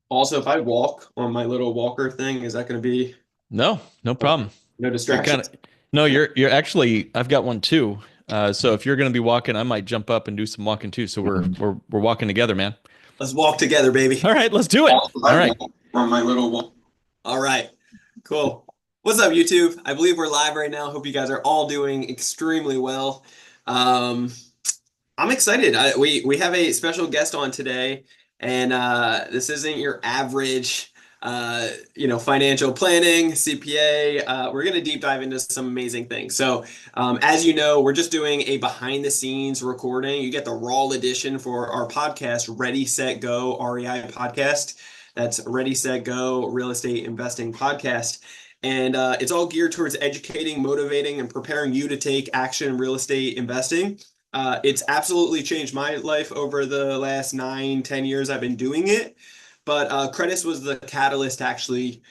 Also, if I walk on my little walker thing, is that going to be No, no okay? problem. No You're kind of distractions? no, you're actually I've got one too. So if you're going to be walking, I might jump up and do some walking too. So we're walking together, man. Let's walk together, baby. All right, let's do it. Also, if All I right. walk on my little walk. All right, cool. What's up, YouTube? I believe we're live right now. Hope you guys are all doing extremely well. Um, I'm excited. We have a special guest on today, and this isn't your average, financial planning CPA. We're going to deep dive into some amazing things. So, as you know, we're just doing a behind the scenes recording. You get the raw edition for our podcast, Ready, Set, Go REI podcast. That's Ready, Set, Go Real Estate Investing Podcast. And it's all geared towards educating, motivating, and preparing you to take action in real estate investing. It's absolutely changed my life over the last 9, 10 years I've been doing it. But Credis was the catalyst to actually,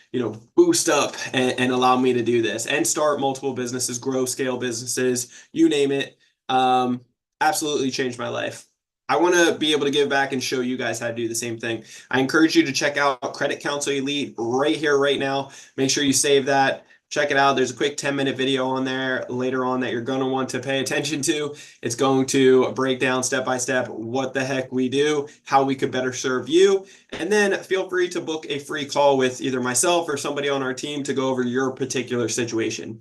boost up and allow me to do this and start multiple businesses, grow scale businesses, you name it. Um, Absolutely changed my life. I want to be able to give back and show you guys how to do the same thing. I encourage you to check out Credit Counsel Elite right here, right now. Make sure you save that. Check it out. There's a quick 10-minute video on there later on that you're going to want to pay attention to. It's going to break down step by step what the heck we do, how we could better serve you. And then feel free to book a free call with either myself or somebody on our team to go over your particular situation.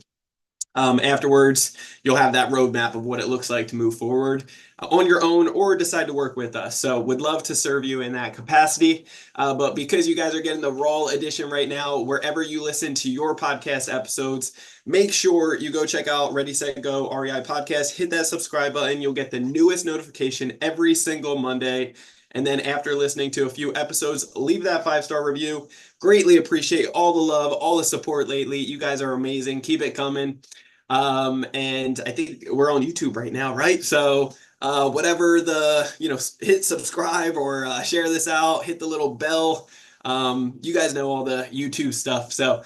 Afterwards, you'll have that roadmap of what it looks like to move forward on your own or decide to work with us. So, would love to serve you in that capacity. But because you guys are getting the raw edition right now, wherever you listen to your podcast episodes, make sure you go check out Ready, Set, Go REI podcast. Hit that subscribe button. You'll get the newest notification every single Monday. And then after listening to a few episodes, leave that 5-star review. Greatly appreciate all the love, all the support lately. You guys are amazing. Keep it coming. And I think we're on YouTube right now, right? So whatever hit subscribe or share this out, hit the little bell. You guys know all the YouTube stuff. So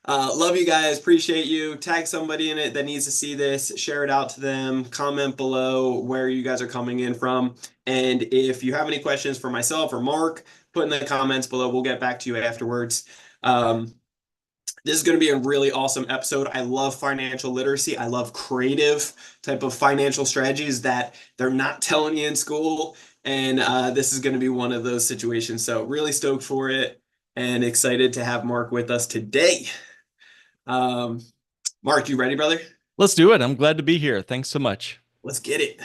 love you guys. Appreciate you. Tag somebody in it that needs to see this. Share it out to them. Comment below where you guys are coming in from. And if you have any questions for myself or Mark, put in the comments below. We'll get back to you afterwards. Um, this is going to be a really awesome episode. I love financial literacy. I love creative type of financial strategies that they're not telling you in school. And this is going to be one of those situations. So, really stoked for it and excited to have Mark with us today. Um, Mark, you ready, brother? Let's do it. I'm glad to be here. Thanks so much. Let's get it.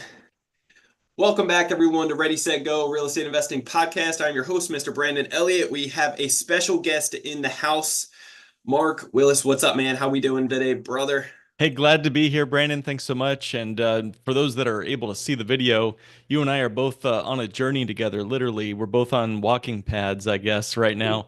Welcome back, everyone, to Ready, Set, Go Real Estate Investing Podcast. I'm your host, Mr. Brandon Elliott. We have a special guest in the house, Mark Willis. What's up, man? How we doing today, brother? Hey, glad to be here, Brandon. Thanks so much. And for those that are able to see the video, you and I are both on a journey together. Literally, we're both on walking pads, I guess, right now.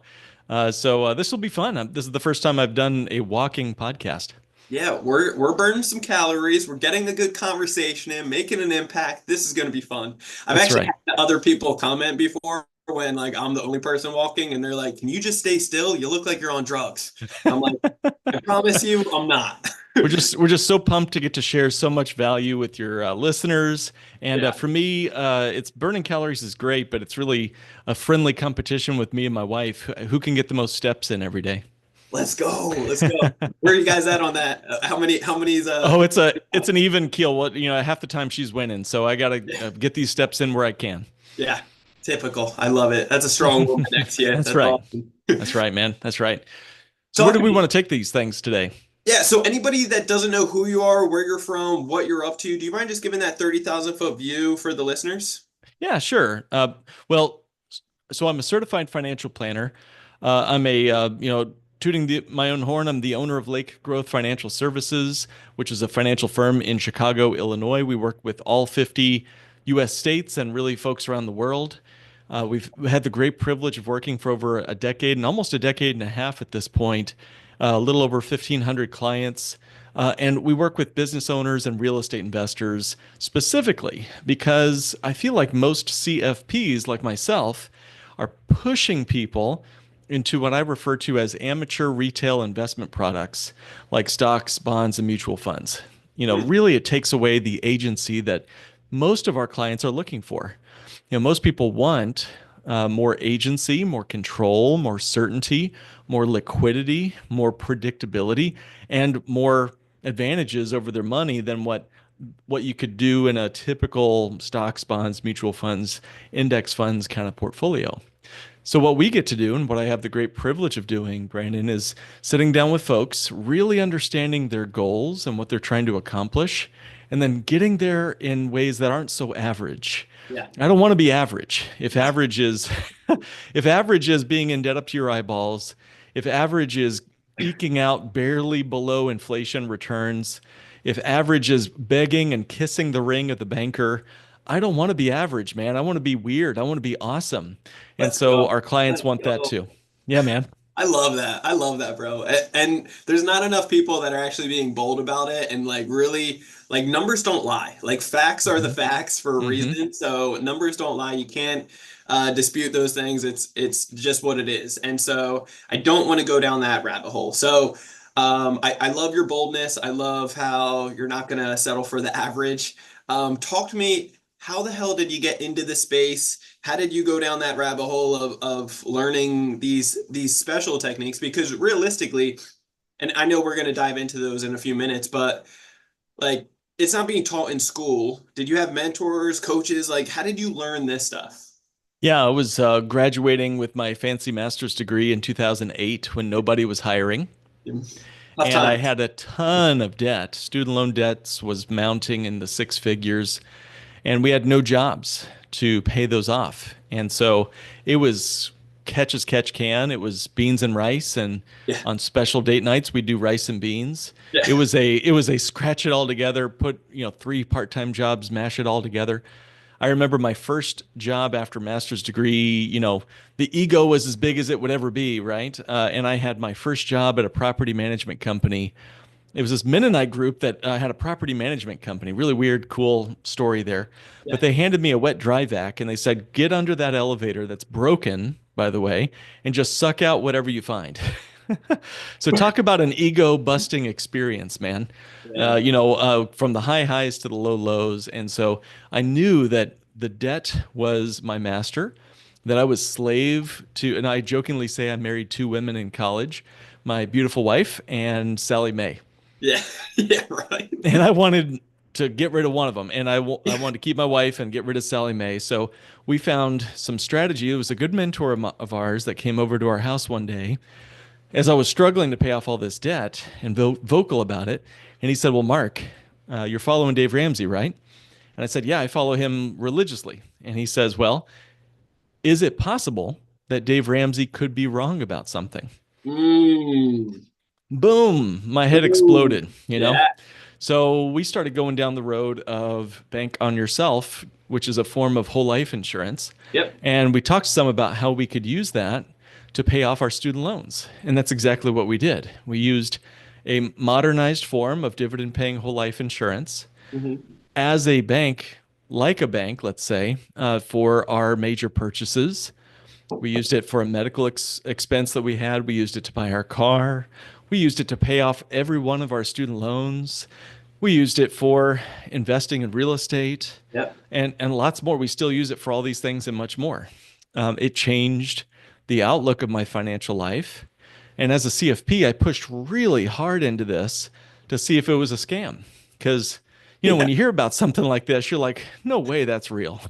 So this will be fun. This is the first time I've done a walking podcast. Yeah, we're burning some calories. We're getting a good conversation in, making an impact. This is going to be fun. I've That's actually right. had other people comment before when like I'm the only person walking, and they're like, "Can you just stay still? You look like you're on drugs." I'm like, "I promise you, I'm not." We're just so pumped to get to share so much value with your listeners. And Yeah, for me, it's burning calories is great, but it's really a friendly competition with me and my wife. Who can get the most steps in every day? let's go, let's go. Where are you guys at on that? How many's Oh, it's an even keel. What half the time she's winning, so I gotta get these steps in where I can. Yeah, typical. I love it. That's a strong woman next to you. That's That's right. awesome. That's right, man. That's right. So where Talk do to we me. want to take these things today? Yeah, so anybody that doesn't know who you are, where you're from, what you're up to, do you mind just giving that 30,000 foot view for the listeners? Yeah, sure. Well, so I'm a certified financial planner. I'm a tooting my own horn. I'm the owner of Lake Growth Financial Services, which is a financial firm in Chicago, Illinois. We work with all 50 U.S. states and really folks around the world. We've had the great privilege of working for over a decade and almost a decade and a half at this point, a little over 1,500 clients. And we work with business owners and real estate investors specifically because I feel like most CFPs, like myself, are pushing people into what I refer to as amateur retail investment products like stocks, bonds, and mutual funds. Hmm. Really, it takes away the agency that most of our clients are looking for. Most people want more agency, more control, more certainty, more liquidity, more predictability, and more advantages over their money than what you could do in a typical stocks, bonds, mutual funds, index funds kind of portfolio. So what we get to do, and what I have the great privilege of doing, Brandon, is sitting down with folks, really understanding their goals and what they're trying to accomplish, and then getting there in ways that aren't so average. Yeah. I don't want to be average. If Yeah. average is if average is being in debt up to your eyeballs, if average is eking out barely below inflation returns, if average is begging and kissing the ring of the banker, I don't want to be average, man. I want to be weird. I want to be awesome. And Let's so go. our clients Let's want that go. too. Yeah, man. I love that. I love that, bro. And there's not enough people that are actually being bold about it and like really like numbers don't lie. Like facts are the Hmm. facts for a Hmm. reason. So numbers don't lie. You can't dispute those things. It's just what it is. And so I don't want to go down that rabbit hole. So I love your boldness. I love how you're not gonna settle for the average. Talk to me. How the hell did you get into the space? How did you go down that rabbit hole of learning these special techniques? Because realistically, and I know we're going to dive into those in a few minutes, but like it's not being taught in school. Did you have mentors, coaches? Like, how did you learn this stuff? Yeah, I was graduating with my fancy master's degree in 2008 when nobody was hiring. Tough And I times. had a ton of debt. Student loan debts was mounting in the six figures, and we had no jobs to pay those off. And so it was catch as catch can. It was beans and rice, and Yeah. on special date nights we do rice and beans. Yeah. It was a scratch it all together, put, three part-time jobs, mash it all together. I remember my first job after master's degree, the ego was as big as it would ever be, right? And I had my first job at a property management company. It was this Mennonite group that had a property management company. Really weird, cool story there. But Yeah. they handed me a wet dry vac and they said, get under that elevator that's broken, by the way, and just suck out whatever you find. So talk about an ego busting experience, man. Yeah. From the high highs to the low lows. And so I knew that the debt was my master, that I was slave to, and I jokingly say I married two women in college, my beautiful wife and Sally Mae. Yeah. Yeah. Right. And I wanted to get rid of one of them, and I wanted to keep my wife and get rid of Sally Mae. So we found some strategy. It was a good mentor of ours that came over to our house one day as I was struggling to pay off all this debt and vocal about it. And he said, "Well, Mark, you're following Dave Ramsey, right?" And I said, "Yeah, I follow him religiously." And he says, "Well, is it possible that Dave Ramsey could be wrong about something?" Mm. Boom, my head Ooh. exploded. Yeah. So we started going down the road of bank on yourself, which is a form of whole life insurance. Yep. And we talked some about how we could use that to pay off our student loans. And that's exactly what we did. We used a modernized form of dividend paying whole life insurance Hmm. as a bank, like a bank, let's say, for our major purchases. We used it for a medical expense that we had. We used it to buy our car. We used it to pay off every one of our student loans. We used it for investing in real estate Yep. and lots more. We still use it for all these things and much more. It changed the outlook of my financial life. And as a CFP, I pushed really hard into this to see if it was a scam. Because, when Yeah. you hear about something like this, you're like, no way that's real.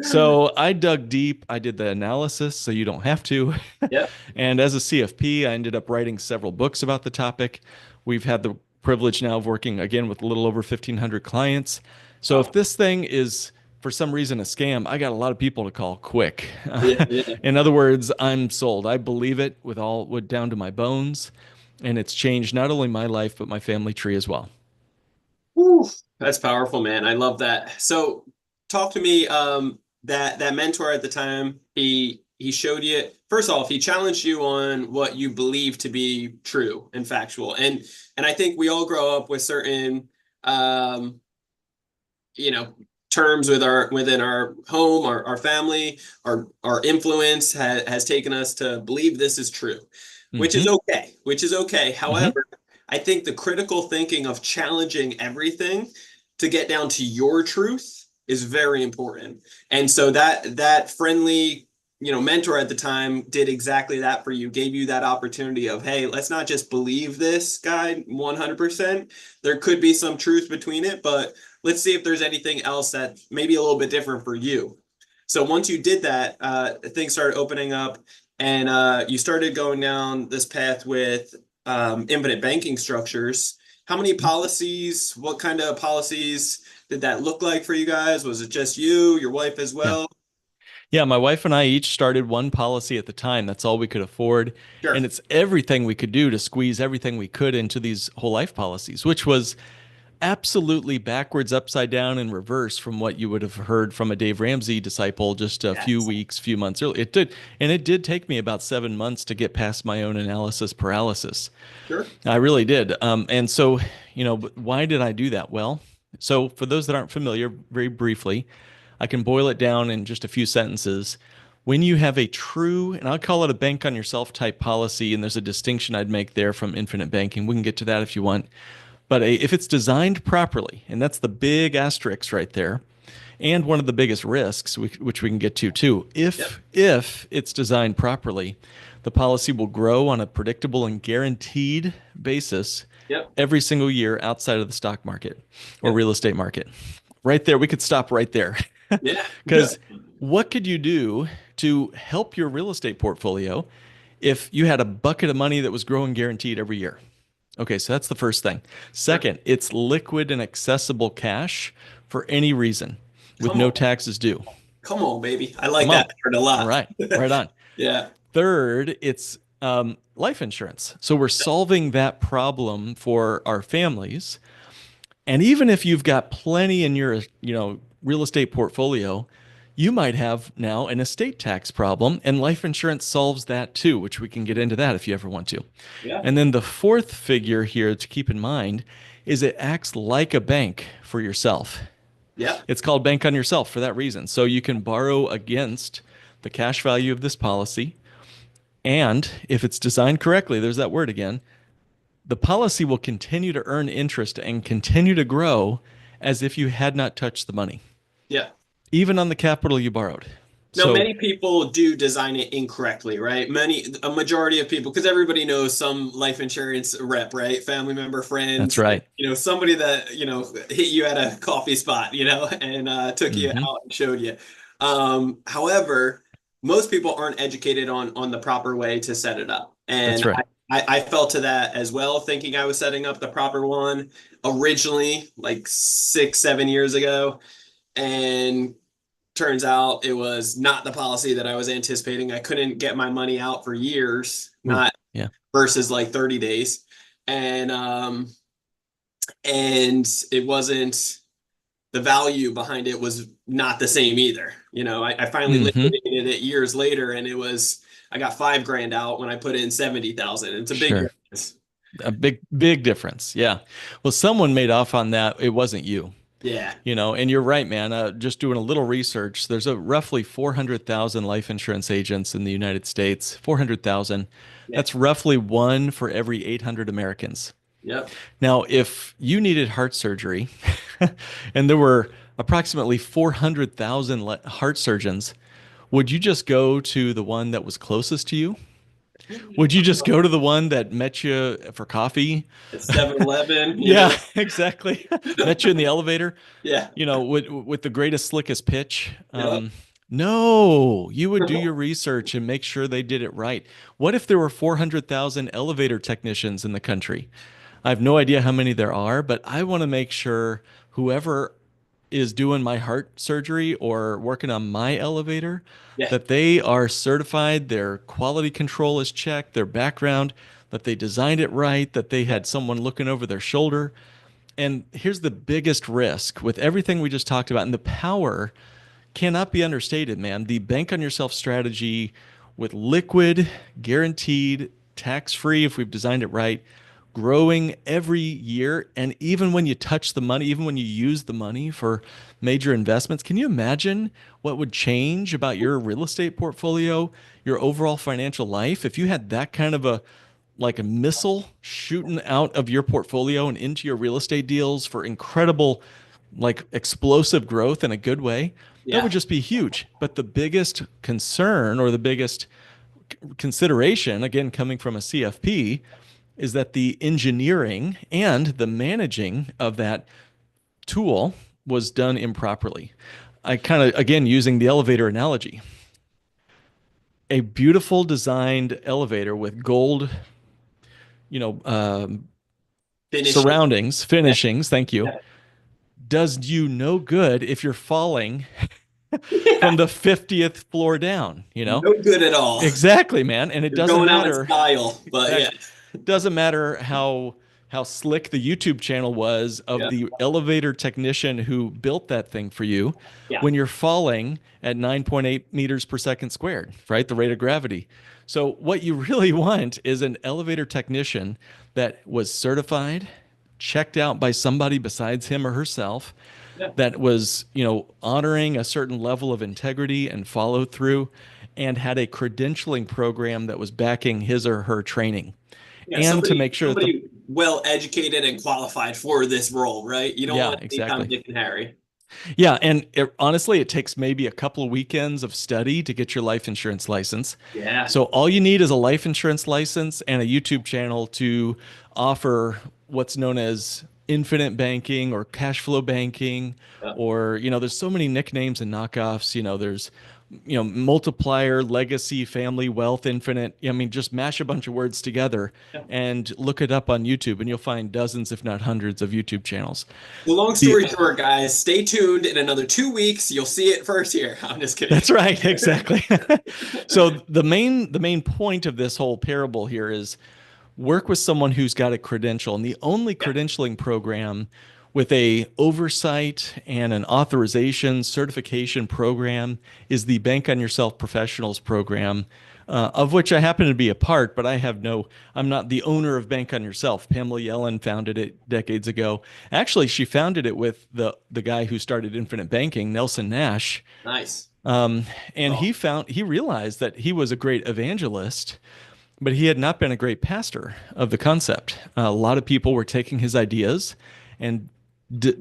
So I dug deep. I did the analysis so you don't have to. Yep. And as a CFP, I ended up writing several books about the topic. We've had the privilege now of working again with a little over 1,500 clients. So if Wow. this thing is for some reason a scam, I got a lot of people to call quick. Yeah. Yeah. In other words, I'm sold. I believe it with down to my bones. And it's changed not only my life, but my family tree as well. Whew. That's powerful, man. I love that. So talk to me, that mentor at the time, he showed you, first off, he challenged you on what you believe to be true and factual. And I think we all grow up with certain um, you know, terms within our home, our family, our influence has taken us to believe this is true, which is Hmm. okay, which is okay. Hmm. However, I think the critical thinking of challenging everything to get down to your truth is very important. And so that friendly, mentor at the time did exactly that for you, gave you that opportunity of, hey, let's not just believe this guy 100%. There could be some truth between it, but let's see if there's anything else that maybe a little bit different for you. So once you did that, things started opening up, and you started going down this path with infinite banking structures. How many policies? What kind of policies did that look like for you guys? Was it just you, your wife as Yeah. well? Yeah, my wife and I each started one policy at the time. That's all we could afford. Sure. And it's everything we could do to squeeze everything we could into these whole life policies, which was absolutely backwards, upside down, and reverse from what you would have heard from a Dave Ramsey disciple just a few Yes. weeks, few months earlier. It did. And it did take me about 7 months to get past my own analysis paralysis. Sure. I really did. And so, why did I do that? Well, so for those that aren't familiar, very briefly, I can boil it down in just a few sentences. When you have a true, and I'll call it a bank on yourself type policy, and there's a distinction I'd make there from infinite banking. We can get to that if you want. But if it's designed properly, and that's the big asterisk right there, and one of the biggest risks, which we can get to too, Yep. if it's designed properly, the policy will grow on a predictable and guaranteed basis Yep. every single year outside of the stock market or Yep. real estate market. Right there, we could stop right there. Yeah. Because what could you do to help your real estate portfolio if you had a bucket of money that was growing guaranteed every year? Okay, so that's the first thing. Sure. Second, it's liquid and accessible cash for any reason with Come no on. taxes due. Come on, baby. I like Come on. that part a All lot. right, right on. Yeah. Third, it's life insurance. So we're solving that problem for our families. And even if you've got plenty in your, real estate portfolio, you might have now an estate tax problem, and life insurance solves that too, which we can get into that if you ever want to. Yeah. And then the fourth figure here to keep in mind is it acts like a bank for yourself. Yeah. It's called bank on yourself for that reason. So you can borrow against the cash value of this policy. And if it's designed correctly, there's that word again, the policy will continue to earn interest and continue to grow as if you had not touched the money, Yeah. even on the capital you borrowed. Now, So many people do design it incorrectly, right? A majority of people, because everybody knows some life insurance rep, right? Family member, that's friends, right. somebody that, hit you at a coffee spot, and took you Hmm. out and showed you. However, most people aren't educated on the proper way to set it up. That's And right. I fell to that as well, thinking I was setting up the proper one originally, like 6, 7 years ago. And turns out it was not the policy that I was anticipating. I couldn't get my money out for years, Ooh, not yeah. versus like 30 days. And it wasn't, the value behind it was not the same either. I finally Hmm. liquidated it years later, and I got 5 grand out when I put in 70,000. It's a big Sure. difference. A big, big difference. Yeah. Well, someone made off on that. It wasn't you. Yeah. And you're right, man. Just doing a little research, there's a roughly 400,000 life insurance agents in the United States. 400,000. Yeah. That's roughly one for every 800 Americans. Yep. Now, if you needed heart surgery, and there were approximately 400,000 heart surgeons, would you just go to the one that was closest to you? Would you just go to the one that met you for coffee? It's 7-Eleven, Yeah, exactly. Met you in the elevator, Yeah. with the greatest, slickest pitch. Yep. No, you would do your research and make sure they did it right. What if there were 400,000 elevator technicians in the country? I have no idea how many there are, but I want to make sure whoever is doing my heart surgery or working on my elevator, Yeah. that they are certified, their quality control is checked, their background, that they designed it right, that they had someone looking over their shoulder. And here's the biggest risk with everything we just talked about, and the power cannot be understated, man. The bank on yourself strategy with liquid, guaranteed, tax free, if we've designed it right, growing every year. And even when you touch the money, even when you use the money for major investments, can you imagine what would change about your real estate portfolio, your overall financial life, if you had that kind of like a missile shooting out of your portfolio and into your real estate deals for incredible like explosive growth in a good way, that would Yeah. just be huge. But the biggest concern or the biggest consideration, again, coming from a CFP, is that the engineering and the managing of that tool was done improperly. I kind of, again, using the elevator analogy, a beautiful designed elevator with gold, you know, Finishing. surroundings, Yeah. finishings, thank you, Yeah. does you no good if you're falling from Yeah. the 50th floor down, you know? No good at all. Exactly, man. And it You're doesn't going out in matter. style, but yeah. Exactly. Doesn't matter how slick the YouTube channel was of Yeah. the elevator technician who built that thing for you Yeah. when you're falling at 9.8 meters per second squared, right? The rate of gravity. So what you really want is an elevator technician that was certified, checked out by somebody besides him or herself, Yeah. that was, honoring a certain level of integrity and follow through, and had a credentialing program that was backing his or her training. Yeah. And to make sure that the, Somebody well educated and qualified for this role, right? You don't yeah, want any kind of exactly. Dick and Harry. Yeah. And honestly, it takes maybe a couple of weekends of study to get your life insurance license. Yeah. So all you need is a life insurance license and a YouTube channel to offer what's known as infinite banking or cash flow banking, Yeah. or, there's so many nicknames and knockoffs. There's, multiplier, legacy, family, wealth, infinite. I mean, just mash a bunch of words together Yeah. and look it up on YouTube, and you'll find dozens, if not hundreds, of YouTube channels. The long The story short, guys, stay tuned. In another 2 weeks, you'll see it first here. I'm just kidding. That's right, exactly. So the main point of this whole parable here is work with someone who's got a credential, and the only Yeah. credentialing program with a oversight and an authorization certification program is the Bank on Yourself Professionals program, of which I happen to be a part, but I'm not the owner of Bank on Yourself. Pamela Yellen founded it decades ago. Actually, she founded it with the guy who started Infinite Banking, Nelson Nash. Nice. Um, and Oh, he realized that he was a great evangelist, but he had not been a great pastor of the concept. A lot of people were taking his ideas and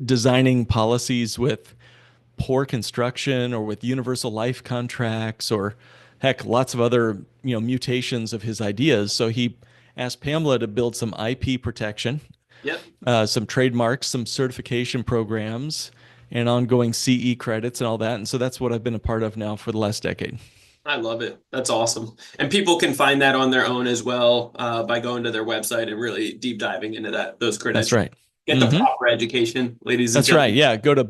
designing policies with poor construction or with universal life contracts, or heck, lots of other, mutations of his ideas. So he asked Pamela to build some IP protection, yep. some trademarks, some certification programs, and ongoing CE credits and all that. And so that's what I've been a part of now for the last decade. I love it. That's awesome. And people can find that on their own as well, by going to their website and really deep diving into those That's credentials. right. Get the proper education, ladies and That's right. gentlemen. Yeah. Go to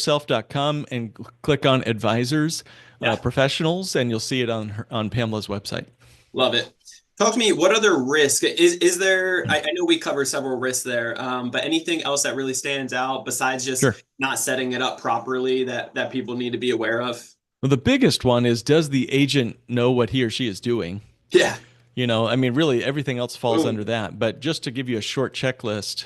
bankonyourself.com and click on advisors, Yeah. professionals, and you'll see it on Pamela's website. Love it. Talk to me, what other risk is there? I know we covered several risks there, but anything else that really stands out besides just Sure. not setting it up properly that people need to be aware of? Well, the biggest one is, does the agent know what he or she is doing? Yeah. I mean, really, everything else falls Boom. under that. But just to give you a short checklist,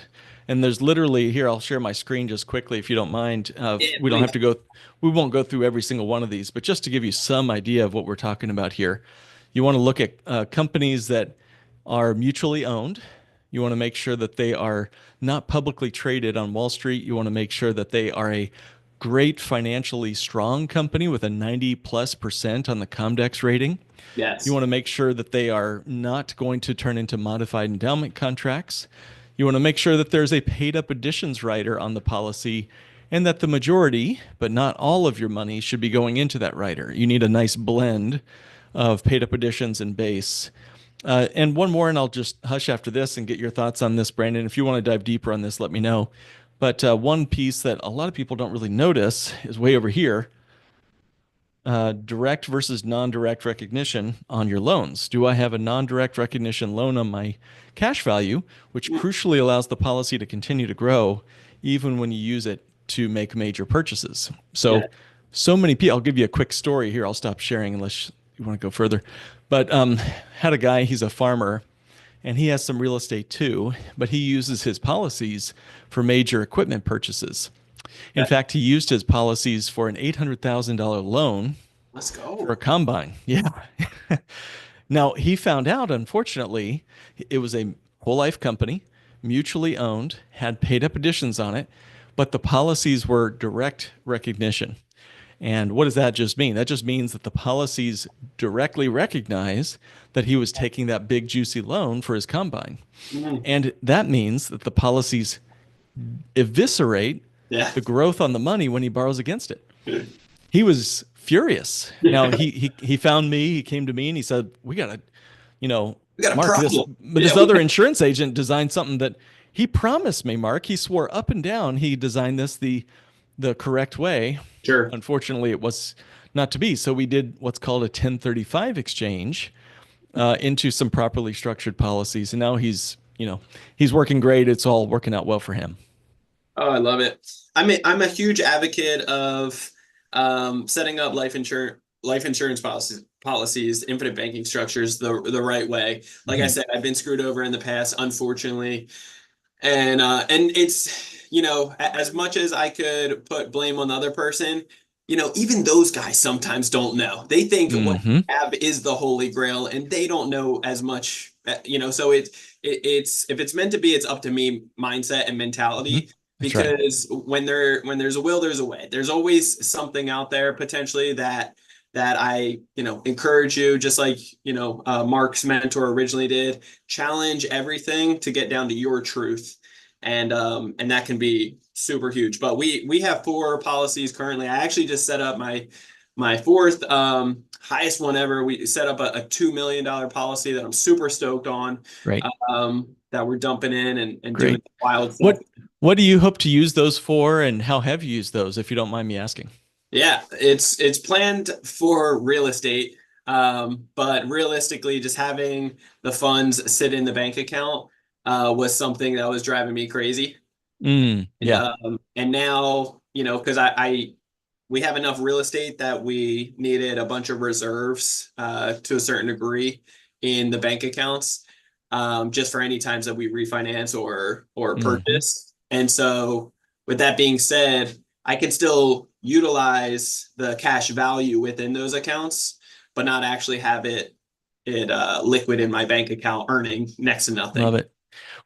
and there's literally here, I'll share my screen just quickly if you don't mind. Yeah, We don't please. have to go, we won't go through every single one of these, but just to give you some idea of what we're talking about here, you want to look at companies that are mutually owned. You want to make sure that they are not publicly traded on Wall Street. You want to make sure that they are a great financially strong company with a 90+% on the Comdex rating. Yes. You want to make sure that they are not going to turn into modified endowment contracts. You want to make sure that there's a paid up additions rider on the policy, and that the majority, but not all of your money should be going into that rider. You need a nice blend of paid up additions and base. And one more, and I'll just hush after this and get your thoughts on this, Brandon. If you want to dive deeper on this, let me know. But one piece that a lot of people don't really notice is way over here. Direct versus non-direct recognition on your loans. Do I have a non-direct recognition loan on my cash value, which crucially allows the policy to continue to grow even when you use it to make major purchases? So, Yeah. so many people, I'll give you a quick story here. I'll stop sharing unless you want to go further. But had a guy, he's a farmer, and he has some real estate too, but he uses his policies for major equipment purchases. In Yeah. fact, he used his policies for an $800,000 loan Let's for a go. combine. Yeah. Now, he found out, unfortunately, it was a whole life company, mutually owned, had paid up additions on it, but the policies were direct recognition. And what does that just mean? That just means that the policies directly recognize that he was taking that big juicy loan for his combine. Mhm. And that means that the policies eviscerate Yeah. the growth on the money when he borrows against it. He was furious. Now he found me, he came to me and he said, "We got to, you know, We got a Mark, this problem. Yeah, this other insurance agent designed something that he promised me, Mark. He swore up and down he designed this the correct way. sure. Unfortunately, it was not to be. So we did what's called a 1035 exchange into some properly structured policies, and now he's working great. It's all working out well for him. Oh, I love it. I'm a huge advocate of setting up life insurance policies, infinite banking structures the right way. Like I Mhm. said, I've been screwed over in the past, unfortunately, and it's as much as I could put blame on the other person, even those guys sometimes don't know. They think what Mhm. they have is the holy grail, and they don't know as much. So it's if it's meant to be, it's up to me mindset and Mhm. mentality. That's right. Because when there's a will, there's a way. There's always something out there potentially that I encourage you, just like Mark's mentor originally did. Challenge everything to get down to your truth, and that can be super huge. But we have four policies currently. I actually just set up my fourth highest one ever. We set up a $2 million policy that I'm super stoked on. Great. That we're dumping in and doing Great. wild stuff. What do you hope to use those for, and how have you used those, if you don't mind me asking? Yeah, it's planned for real estate, but realistically, just having the funds sit in the bank account was something that was driving me crazy. And Yeah. and now, because I we have enough real estate that we needed a bunch of reserves to a certain degree in the bank accounts, just for any times that we refinance or Hmm. purchase. And so, with that being said, I can still utilize the cash value within those accounts, but not actually have it liquid in my bank account, earning next to Love nothing. it.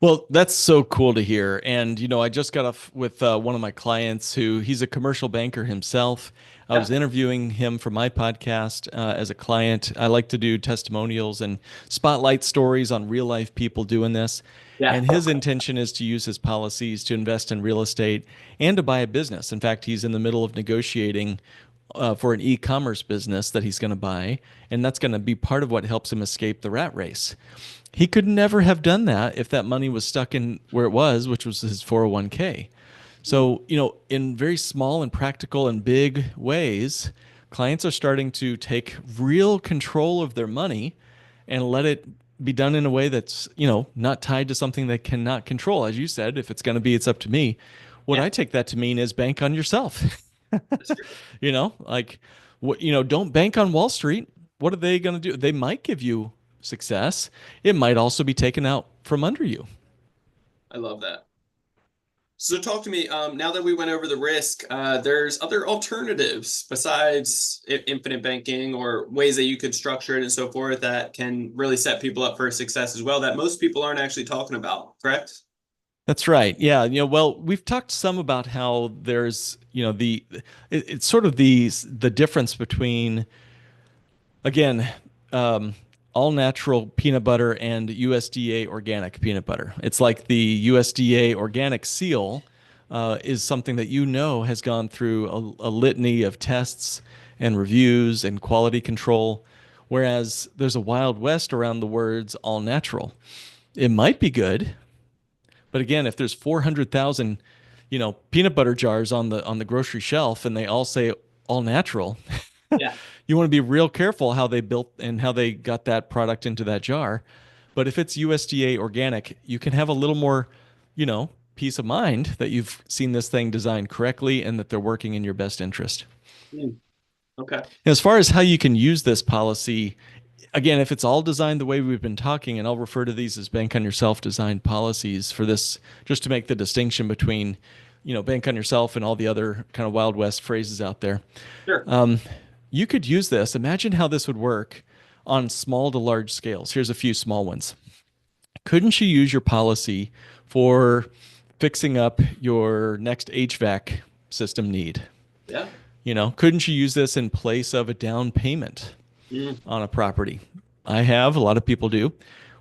Well, that's so cool to hear. And, I just got off with one of my clients who he's a commercial banker himself. I Yeah, was interviewing him for my podcast as a client. I like to do testimonials and spotlight stories on real life people doing this. yeah, And his intention is to use his policies to invest in real estate and to buy a business. In fact, he's in the middle of negotiating for an e-commerce business that he's going to buy, and that's going to be part of what helps him escape the rat race. He could never have done that if that money was stuck in where it was, which was his 401k. So, in very small and practical and big ways, clients are starting to take real control of their money and let it be done in a way that's, not tied to something they cannot control. As you said, if it's going to be, it's up to me. What yeah. I take that to mean is bank on yourself. That's great. Like what, don't bank on Wall Street. What are they going to do? They might give you success. It might also be taken out from under you. I love that. So talk to me. Now that we went over the risk, there's other alternatives besides infinite banking or ways that you could structure it and so forth that can really set people up for success as well that most people aren't actually talking about, correct? That's right. Yeah. Well, we've talked some about how there's, it's sort of the difference between, again, um, all natural peanut butter and USDA organic peanut butter. It's like the USDA organic seal is something that has gone through a litany of tests and reviews and quality control, whereas there's a wild west around the words all natural. It might be good, but again, if there's 400,000, peanut butter jars on the grocery shelf and they all say all natural, Yeah. you want to be real careful how they built and how they got that product into that jar. But if it's USDA organic, you can have a little more, peace of mind that you've seen this thing designed correctly and that they're working in your best interest. Hmm. Okay. As far as how you can use this policy, again, if it's all designed the way we've been talking, and I'll refer to these as bank on yourself designed policies for this, just to make the distinction between, bank on yourself and all the other kind of Wild West phrases out there. Sure. You could use this. Imagine how this would work on small to large scales. Here's a few small ones. Couldn't you use your policy for fixing up your next HVAC system need. Yeah. Couldn't you use this in place of a down payment Mm. on a property? I have, a lot of people do.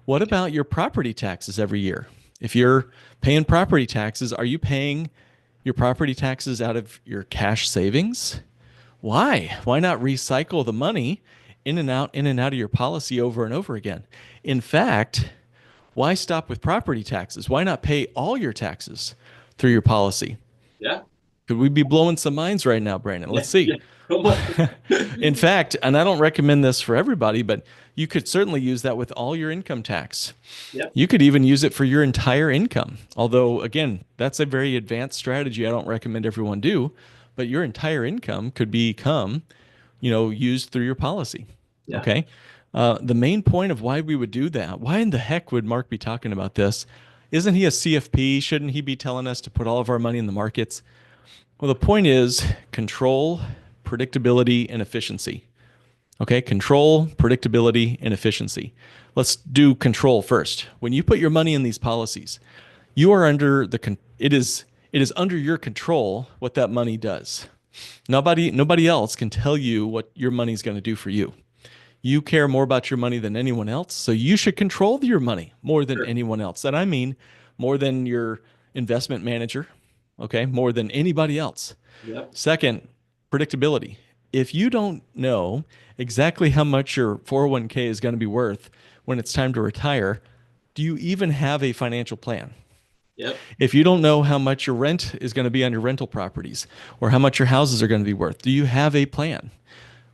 What about your property taxes every year? If you're paying property taxes, are you paying your property taxes out of your cash savings? Why? Why not recycle the money in and out of your policy over and over again? In fact, why stop with property taxes? Why not pay all your taxes through your policy? Yeah. Could we be blowing some minds right now, Brandon? Yeah. Let's see. Yeah. Come on. In fact, and I don't recommend this for everybody, but you could certainly use that with all your income tax. Yep. You could even use it for your entire income. Although, again, that's a very advanced strategy I don't recommend everyone do, but your entire income could become, used through your policy. Yeah. Okay. The main point of why we would do that, why in the heck would Mark be talking about this? Isn't he a CFP? Shouldn't he be telling us to put all of our money in the markets? Well, the point is control, predictability, and efficiency. Okay, control, predictability, and efficiency. Let's do control first. When you put your money in these policies, you are under it is under your control what that money does. Nobody else can tell you what your money's going to do for you. You care more about your money than anyone else, so you should control your money more than anyone else. And I mean more than your investment manager, okay? More than anybody else. Yep. Second, predictability. If you don't know exactly how much your 401k is going to be worth when it's time to retire, do you even have a financial plan? Yep. If you don't know how much your rent is going to be on your rental properties or how much your houses are going to be worth, do you have a plan?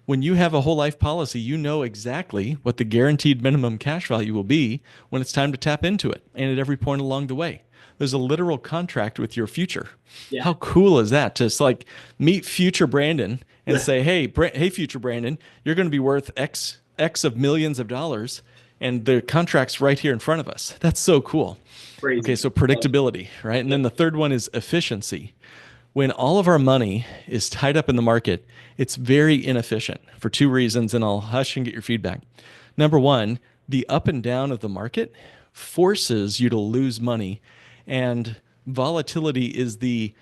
When you have a whole life policy, you know exactly what the guaranteed minimum cash value will be when it's time to tap into it, and at every point along the way. There's a literal contract with your future. Yeah. How cool is that? To meet future Brandon and say, hey, future Brandon, you're going to be worth X of millions of dollars, and the contract's right here in front of us. That's so cool. Crazy. Okay, so predictability, right? And then the third one is efficiency. When all of our money is tied up in the market, it's very inefficient for two reasons, and I'll hush and get your feedback. Number one, the up and down of the market forces you to lose money, and volatility is the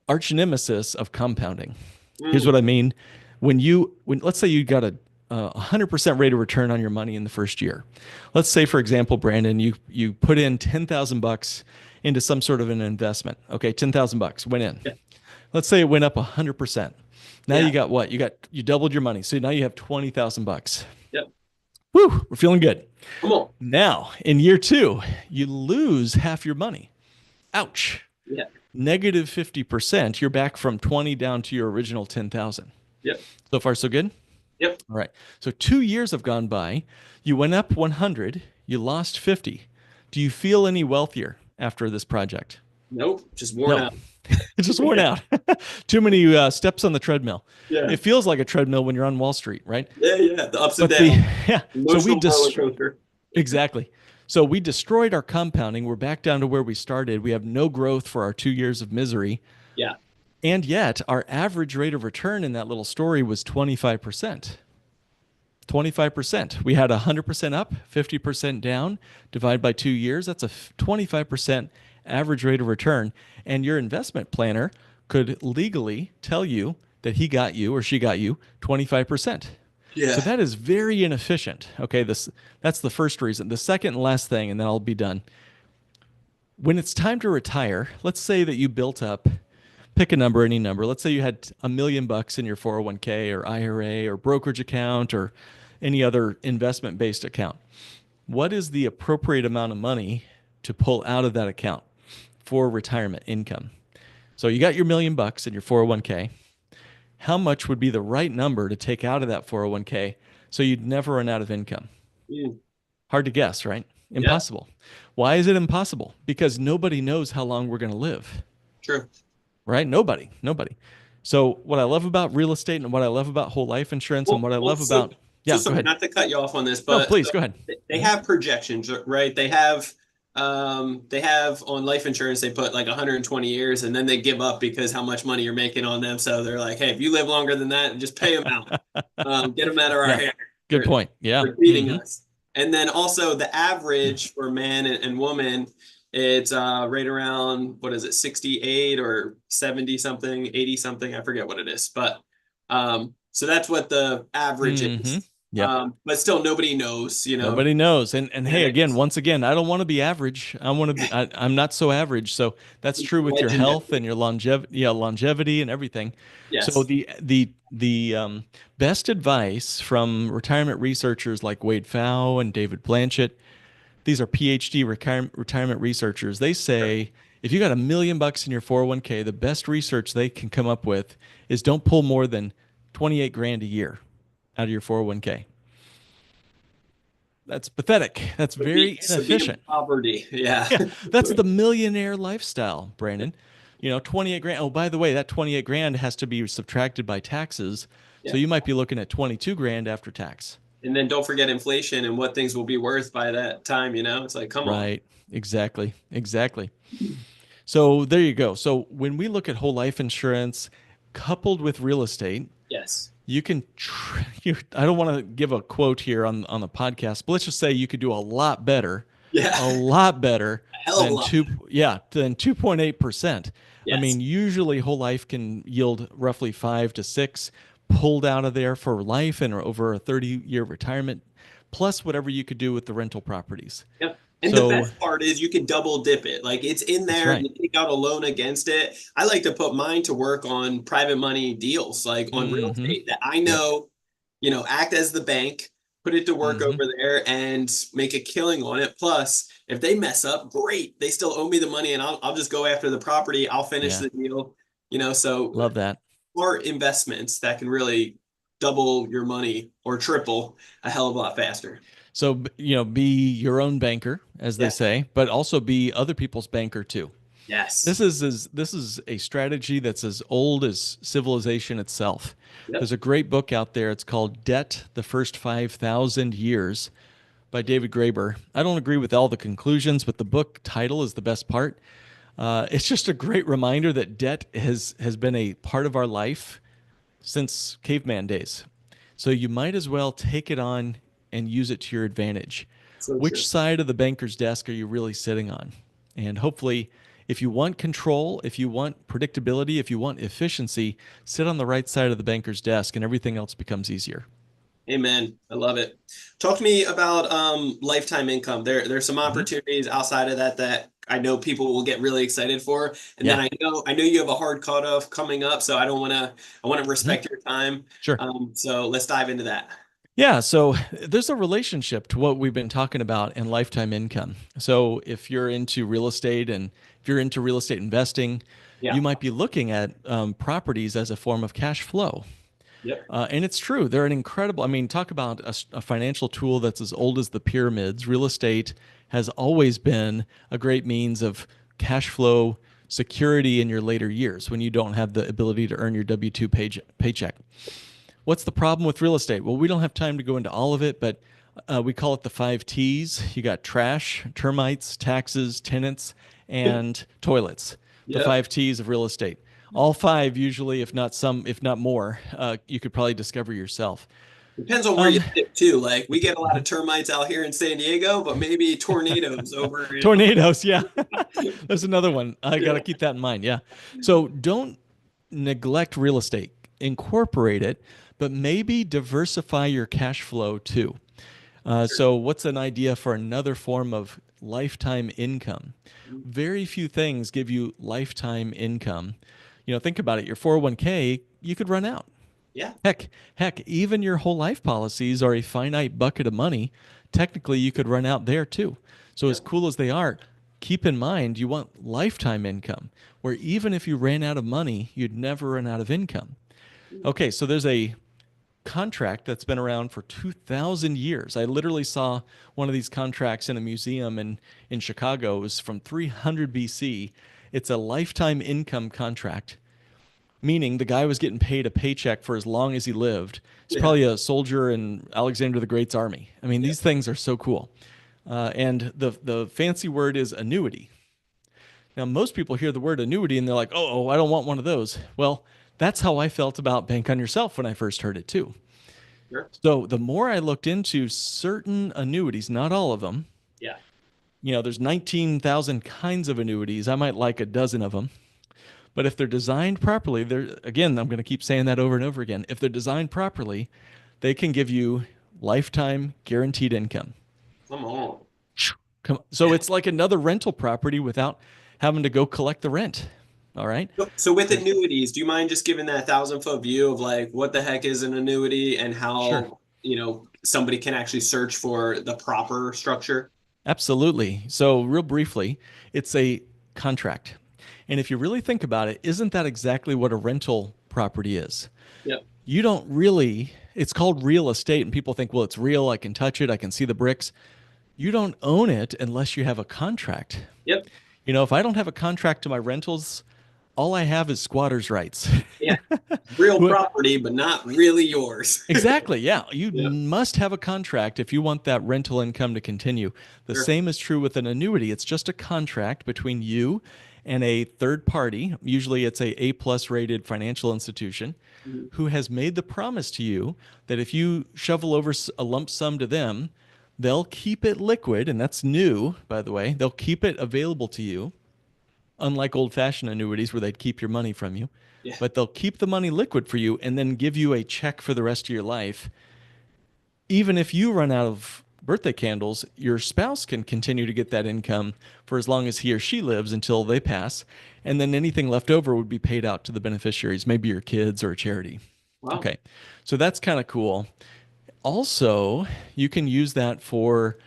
arch nemesis of compounding. Here's what I mean. When let's say you got a 100% rate of return on your money in the first year. Let's say, for example, Brandon, you put in $10,000 into some sort of an investment. Okay, $10,000 went in. Yeah. Let's say it went up 100%. Now Yeah. you got what? You doubled your money. So now you have $20,000. Yep. Woo, we're feeling good. Come on. Now, in year two, you lose half your money. Ouch. Yeah. Negative 50%. You're back from 20 down to your original 10,000. Yep. So far, so good? Yep. All right. So 2 years have gone by. You went up 100. You lost 50. Do you feel any wealthier after this project? Nope. Just worn out. It's just worn out. Too many steps on the treadmill. Yeah. It feels like a treadmill when you're on Wall Street, right? Yeah. Yeah. The ups and But downs. so Emotional roller coaster. exactly. So we destroyed our compounding. We're back down to where we started. We have no growth for our 2 years of misery. Yeah. And yet our average rate of return in that little story was 25%. 25%. We had 100% up, 50% down, divide by 2 years. That's a 25% average rate of return. And your investment planner could legally tell you that he got you or she got you 25%. Yeah. So that is very inefficient. Okay, that's the first reason. The second and last thing, and then I'll be done. When it's time to retire, let's say that you built up, pick a number, any number. Let's say you had $1 million in your 401k or IRA or brokerage account or any other investment-based account. What is the appropriate amount of money to pull out of that account for retirement income? So you got your $1 million in your 401k. How much would be the right number to take out of that 401k so you'd never run out of income? Hard to guess, right? Impossible. Yeah. Why is it impossible? Because nobody knows how long we're going to live. True. Right? Nobody. So what I love about real estate and what I love about whole life insurance and what I love about... Yeah, so not to cut you off on this, but no, please go ahead. They have projections, right? They have on life insurance, they put like 120 years and then they give up because how much money you're making on them. So they're like, hey, if you live longer than that, just pay them out. Get them out of our hair. Good point. Yeah. For feeding us. And then also the average for man and woman It's right around, what is it, 68 or 70 something, 80 something. I forget what it is. But so that's what the average Mm-hmm. is. Yep. But still nobody knows, Nobody knows. And hey, again, genetics. once again, I don't want to be average. I want to be I'm not so average. So that's true with your health Legendary. and your longevity and everything. So Yes. the best advice from retirement researchers like Wade Pfau and David Blanchett, these are PhD retirement researchers. They Sure. say if you got $1 million in your 401k, the best research they can come up with is don't pull more than 28 grand a year out of your 401k. That's pathetic. That's very Severe inefficient. poverty. Yeah. Yeah, that's the millionaire lifestyle, Brandon. 28 grand. Oh, by the way, that 28 grand has to be subtracted by taxes. So Yeah. you might be looking at 22 grand after tax. And then don't forget inflation and what things will be worth by that time, you know? It's like, come on. Right. Exactly. Exactly. So there you go. So when we look at whole life insurance coupled with real estate, Yes. you can I don't want to give a quote here on the podcast, but let's just say you could do Yeah. a lot better A hell of a than lot. 2.8%. I Yes. mean, usually whole life can yield roughly 5 to 6 pulled out of there for life and over a 30-year retirement, plus whatever you could do with the rental properties. Yep. And the So best part is you can double dip it. Like it's in that's there, right. you take out a loan against it. I like to put mine to work on private money deals, like on real Mm-hmm. estate that I Yep. know, act as the bank, put it to work Mm-hmm. over there and make a killing on it. Plus, if they mess up, great. They still owe me the money and I'll just go after the property. I'll finish Yeah. the deal, so Love that. smart investments that can really double your money or triple a hell of a lot faster. So, be your own banker, as they Yeah. say, but also be other people's banker too. Yes. This is a strategy that's as old as civilization itself. Yep. There's a great book out there. It's called Debt: The First 5,000 Years by David Graeber. I don't agree with all the conclusions, but the book title is the best part. It's just a great reminder that debt has been a part of our life since caveman days. So you might as well take it on and use it to your advantage. So true. Which side of the banker's desk are you really sitting on? And hopefully, if you want control, if you want predictability, if you want efficiency, sit on the right side of the banker's desk and everything else becomes easier. Amen. I love it. Talk to me about lifetime income. There's some Mm-hmm. opportunities outside of that I know people will get really excited for. And then Yeah. I know you have a hard cutoff coming up, so I want to Mm-hmm. respect your time. Sure. So let's dive into that. Yeah, so there's a relationship to what we've been talking about in lifetime income. So if you're into real estate and if you're into real estate investing, you Yeah. might be looking at properties as a form of cash flow. Yep. And it's true. They're an incredible, I mean, talk about a financial tool that's as old as the pyramids. Real estate has always been a great means of cash flow security in your later years when you don't have the ability to earn your W-2 paycheck. What's the problem with real estate? Well, we don't have time to go into all of it, but we call it the 5 T's. You got trash, termites, taxes, tenants, and toilets. The Yep. 5 T's of real estate. All five, usually, if not more, you could probably discover yourself. Depends on where Um, you live too. Like we get a lot of termites out here in San Diego, but maybe tornadoes over in Tornadoes, yeah. There's another one. I got to keep that in mind. Yeah. So don't neglect real estate. Incorporate it, but maybe diversify your cash flow too. So, what's an idea for another form of lifetime income? Very few things give you lifetime income. Think about it. Your 401k, you could run out. Yeah. Heck, even your whole life policies are a finite bucket of money. Technically, you could run out there too. So, as Yep. cool as they are, keep in mind you want lifetime income, where even if you ran out of money, you'd never run out of income. Okay, so there's a contract that's been around for 2,000 years. I literally saw one of these contracts in a museum in Chicago. It was from 300 BC. It's a lifetime income contract, meaning the guy was getting paid a paycheck for as long as he lived. He's Yeah. probably a soldier in Alexander the Great's army. I mean, Yeah. these things are so cool. And the fancy word is annuity. Now, most people hear the word annuity and they're like, oh, I don't want one of those. Well, that's how I felt about Bank on Yourself when I first heard it too. Sure. So the more I looked into certain annuities, not all of them, Yeah. There's 19,000 kinds of annuities. I might like a dozen of them. But if they're designed properly, they're again, I'm going to keep saying that over and over again. If they're designed properly, they can give you lifetime guaranteed income. Come on. So it's like another rental property without having to go collect the rent. All right. So with So annuities, do you mind just giving that 1,000 foot view of like what the heck is an annuity and sure. how, somebody can actually search for the proper structure? Absolutely. So real briefly, it's a contract. And if you really think about it, isn't that exactly what a rental property is? Yep. You don't really, it's called real estate, and people think, well, it's real. I can touch it. I can see the bricks. You don't own it unless you have a contract. Yep. If I don't have a contract to my rentals, all I have is squatter's rights. Yeah. Real property, but not really yours. Exactly. Yeah. You Yep. must have a contract if you want that rental income to continue. The Sure. same is true with an annuity. It's just a contract between you and a third party. Usually it's a A+ rated financial institution Mhm. who has made the promise to you that if you shovel over a lump sum to them, they'll keep it liquid. And that's new, by the way. They'll keep it available to you, unlike old fashioned annuities where they'd keep your money from you. Yeah. But they'll keep the money liquid for you and then give you a check for the rest of your life. Even if you run out of birthday candles, your spouse can continue to get that income for as long as he or she lives until they pass. And then anything left over would be paid out to the beneficiaries, maybe your kids or a charity. Wow. Okay. So that's kind of cool. Also, you can use that for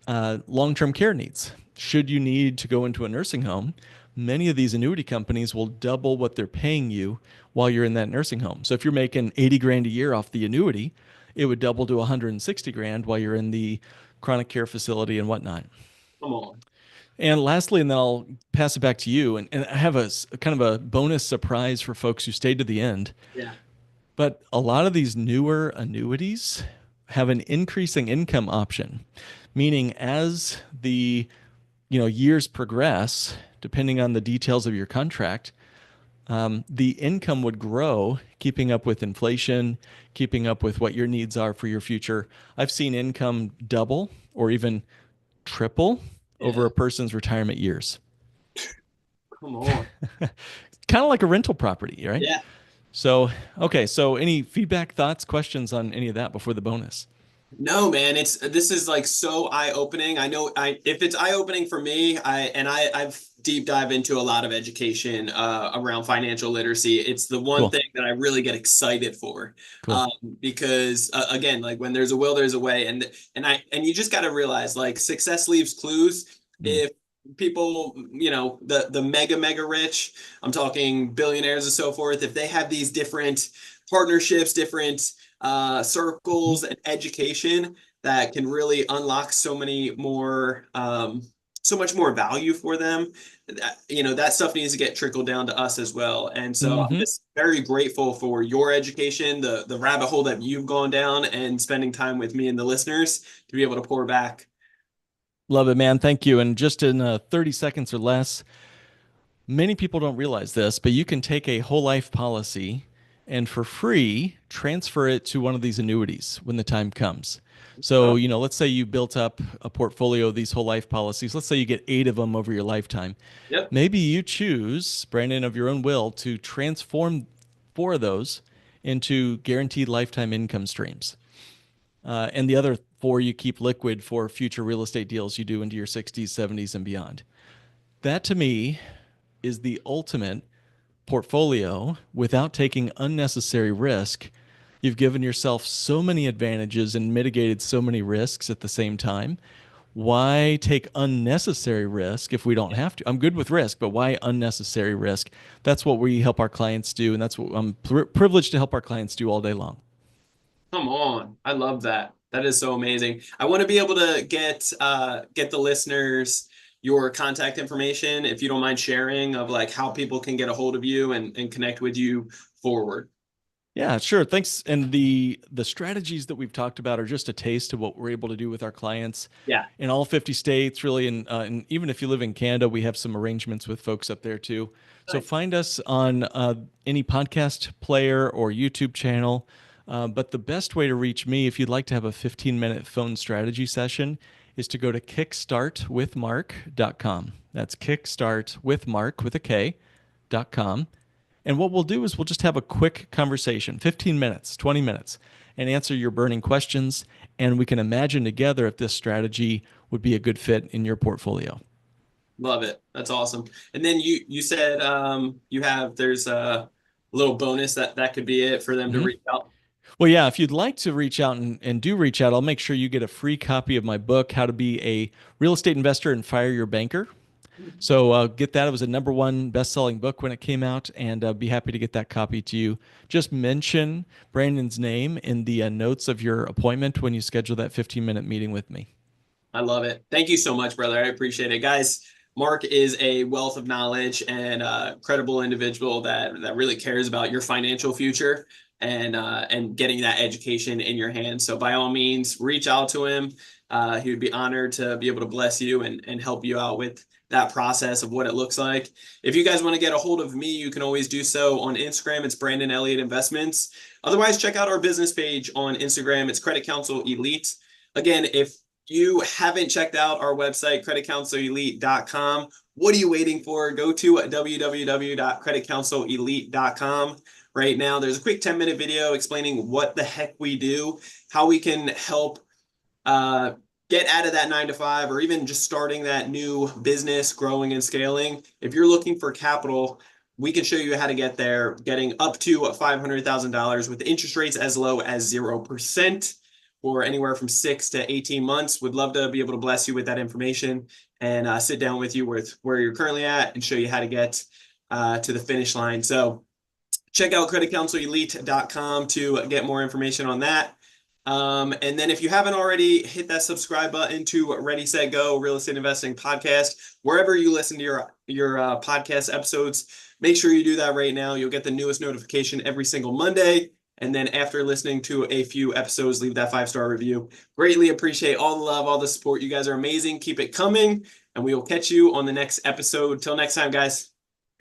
long-term care needs. Should you need to go into a nursing home, many of these annuity companies will double what they're paying you while you're in that nursing home. So if you're making 80 grand a year off the annuity, it would double to 160 grand while you're in the chronic care facility and whatnot. Come on. And lastly, and then I'll pass it back to you. And I have a kind of a bonus surprise for folks who stayed to the end. Yeah. But a lot of these newer annuities have an increasing income option, meaning as the years progress, depending on the details of your contract, the income would grow, keeping up with inflation, keeping up with what your needs are for your future. I've seen income double or even triple over Yeah. a person's retirement years. Come on. Kind of like a rental property, right? Yeah. So, okay. So, any feedback, thoughts, questions on any of that before the bonus? No, man, this is like so eye-opening. I know if it's eye-opening for me, I've deep dive into a lot of education around financial literacy. It's the one Cool. thing that I really get excited for. Cool. Because again, like when there's a will, there's a way, and you just got to realize like success leaves clues. Mm. If people, the mega rich, I'm talking billionaires and so forth, if they have these different partnerships, different Mhm. circles and education that can really unlock so many more so much more value for them. That stuff needs to get trickled down to us as well. And so I'm Mhm. just very grateful for your education, the rabbit hole that you've gone down, and spending time with me and the listeners to be able to pour back. Love it, man. Thank you. And just in 30 seconds or less, many people don't realize this, but you can take a whole life policy and for free transfer it to one of these annuities when the time comes. So, Oh, let's say you built up a portfolio of these whole life policies. Let's say you get 8 of them over your lifetime. yep. Maybe you choose, Brandon, of your own will, to transform 4 of those into guaranteed lifetime income streams. And the other 4 you keep liquid for future real estate deals you do into your 60s, 70s, and beyond. That to me is the ultimate portfolio without taking unnecessary risk. You've given yourself so many advantages and mitigated so many risks at the same time. Why take unnecessary risk if we don't have to? I'm good with risk, but why unnecessary risk? That's what we help our clients do, and that's what I'm privileged to help our clients do all day long. Come on. I love that. That is so amazing. I want to be able to get the listeners your contact information, if you don't mind sharing, of like how people can get a hold of you and connect with you forward. Yeah, sure. Thanks. And the strategies that we've talked about are just a taste of what we're able to do with our clients Yeah. in all 50 states, really. And even if you live in Canada, we have some arrangements with folks up there too. So Nice. find us on any podcast player or YouTube channel. But the best way to reach me, if you'd like to have a 15-minute phone strategy session, is to go to kickstartwithmark.com. That's kickstartwithmark with a K.com. And what we'll do is we'll just have a quick conversation, 15 minutes, 20 minutes, and answer your burning questions. And we can imagine together if this strategy would be a good fit in your portfolio. Love it. That's awesome. And then you said there's a little bonus that could be it for them to Mm-hmm. reach out. Well, yeah, if you'd like to reach out and do reach out, I'll make sure you get a free copy of my book, How to Be a Real Estate Investor and Fire Your Banker. So get that. It was a #1 best-selling book when it came out, and I'd be happy to get that copy to you. Just mention Brandon's name in the notes of your appointment when you schedule that 15-minute meeting with me. I love it. Thank you so much, brother. I appreciate it. Guys, Mark is a wealth of knowledge and a credible individual that really cares about your financial future and getting that education in your hands. So by all means, reach out to him. He would be honored to be able to bless you and help you out with that process of what it looks like. If you guys want to get a hold of me, you can always do so on Instagram. It's Brandon Elliott Investments. Otherwise, check out our business page on Instagram. It's Credit Counsel Elite. Again, if you haven't checked out our website, creditcounselelite.com, what are you waiting for? Go to www.creditcounselelite.com. Right now, there's a quick 10-minute video explaining what the heck we do, how we can help get out of that 9 to 5, or even just starting that new business, growing and scaling. If you're looking for capital, we can show you how to get there, getting up to $500,000 with interest rates as low as 0% for anywhere from 6 to 18 months. Would love to be able to bless you with that information and sit down with you with where you're currently at and show you how to get to the finish line. So check out creditcounselelite.com to get more information on that. And then if you haven't already, hit that subscribe button to Ready, Set, Go Real Estate Investing Podcast. Wherever you listen to your podcast episodes, make sure you do that right now. You'll get the newest notification every single Monday. And then after listening to a few episodes, leave that 5-star review. Greatly appreciate all the love, all the support. You guys are amazing. Keep it coming. And we will catch you on the next episode. Till next time, guys.